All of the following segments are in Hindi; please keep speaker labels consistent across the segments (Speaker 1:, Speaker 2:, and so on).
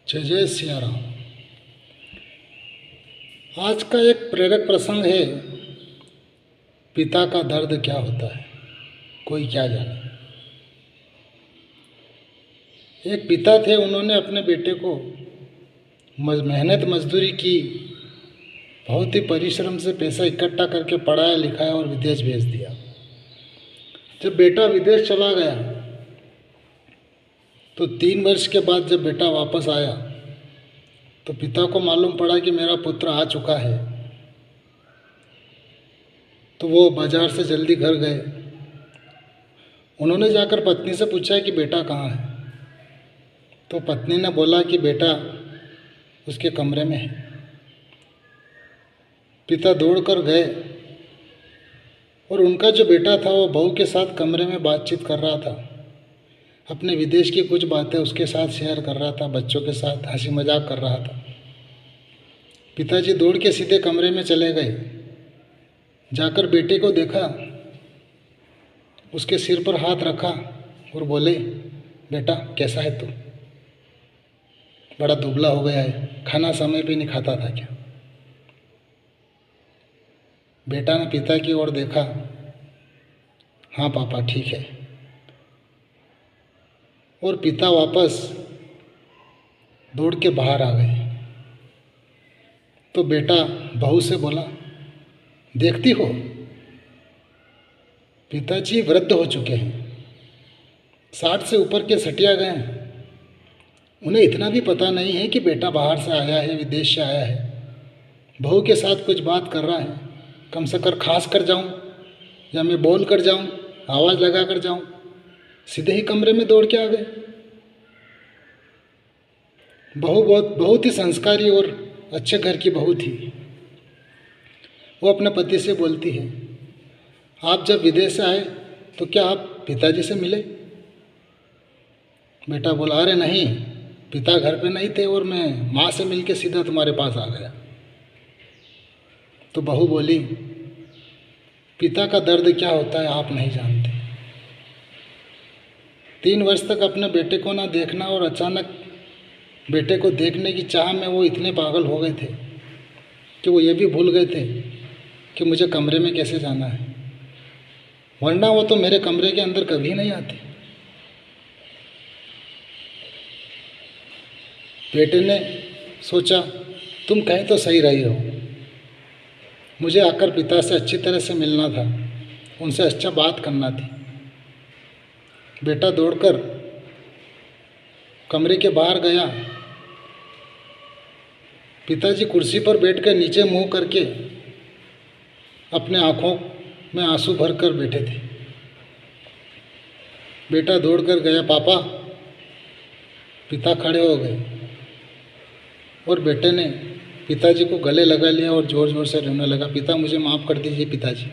Speaker 1: जय जय सिया राम। आज का एक प्रेरक प्रसंग है, पिता का दर्द क्या होता है कोई क्या जाने। एक पिता थे, उन्होंने अपने बेटे को मेहनत मजदूरी की, बहुत ही परिश्रम से पैसा इकट्ठा करके पढ़ाया लिखाया और विदेश भेज दिया। जब बेटा विदेश चला गया तो 3 वर्ष के बाद जब बेटा वापस आया तो पिता को मालूम पड़ा कि मेरा पुत्र आ चुका है। तो वो बाजार से जल्दी घर गए। उन्होंने जाकर पत्नी से पूछा कि बेटा कहाँ है। तो पत्नी ने बोला कि बेटा उसके कमरे में है। पिता दौड़कर गए और उनका जो बेटा था वो बहू के साथ कमरे में बातचीत कर रहा था, अपने विदेश की कुछ बातें उसके साथ शेयर कर रहा था, बच्चों के साथ हंसी मजाक कर रहा था। पिताजी दौड़ के सीधे कमरे में चले गए, जाकर बेटे को देखा, उसके सिर पर हाथ रखा और बोले, बेटा कैसा है तू? बड़ा दुबला हो गया है, खाना समय पे नहीं खाता था क्या? बेटा ने पिता की ओर देखा, हाँ पापा ठीक है। और पिता वापस दौड़ के बाहर आ गए। तो बेटा बहू से बोला, देखती हो पिताजी वृद्ध हो चुके हैं, 60 से ऊपर के सटिया गए हैं। उन्हें इतना भी पता नहीं है कि बेटा बाहर से आया है, विदेश से आया है, बहू के साथ कुछ बात कर रहा है। कम से कम खास कर जाऊं या मैं बोल कर जाऊं, आवाज़ लगा कर जाऊं, सीधे ही कमरे में दौड़ के आ गए। बहू बहुत ही संस्कारी और अच्छे घर की बहू थी। वो अपने पति से बोलती है, आप जब विदेश से आए तो क्या आप पिताजी से मिले? बेटा बोला, अरे नहीं, पिता घर पे नहीं थे और मैं माँ से मिलके सीधा तुम्हारे पास आ गया। तो बहू बोली, पिता का दर्द क्या होता है आप नहीं जानते। 3 वर्ष तक अपने बेटे को ना देखना और अचानक बेटे को देखने की चाह में वो इतने पागल हो गए थे कि वो ये भी भूल गए थे कि मुझे कमरे में कैसे जाना है, वरना वो तो मेरे कमरे के अंदर कभी नहीं आते। बेटे ने सोचा, तुम कहीं तो सही रही हो, मुझे आकर पिता से अच्छी तरह से मिलना था, उनसे अच्छा बात करना थी। बेटा दौड़कर कमरे के बाहर गया। पिताजी कुर्सी पर बैठकर नीचे मुंह करके अपने आँखों में आंसू भरकर बैठे थे। बेटा दौड़कर गया, पापा। पिता खड़े हो गए और बेटे ने पिताजी को गले लगा लिया और ज़ोर ज़ोर से रोने लगा, पिता मुझे माफ़ कर दीजिए पिताजी,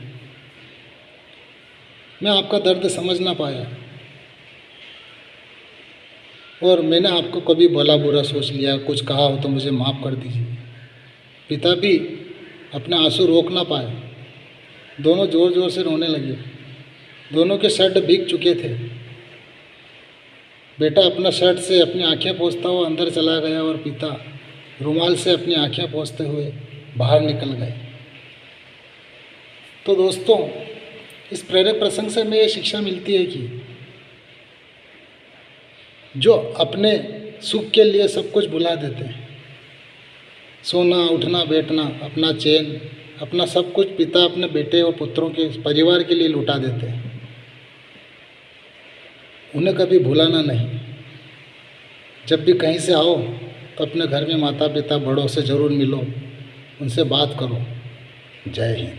Speaker 1: मैं आपका दर्द समझ ना पाया और मैंने आपको कभी भला बुरा सोच लिया, कुछ कहा हो तो मुझे माफ़ कर दीजिए। पिता भी अपने आंसू रोक ना पाए, दोनों ज़ोर ज़ोर से रोने लगे। दोनों के शर्ट भीग चुके थे। बेटा अपना शर्ट से अपनी आंखें पोंछता हुआ अंदर चला गया और पिता रुमाल से अपनी आंखें पोंछते हुए बाहर निकल गए। तो दोस्तों, इस प्रेरक प्रसंग से हमें ये शिक्षा मिलती है कि जो अपने सुख के लिए सब कुछ भुला देते हैं, सोना उठना बैठना, अपना चैन, अपना सब कुछ पिता अपने बेटे और पुत्रों के परिवार के लिए लुटा देते हैं, उन्हें कभी भुलाना नहीं। जब भी कहीं से आओ तो अपने घर में माता पिता बड़ों से ज़रूर मिलो, उनसे बात करो। जय हिंद।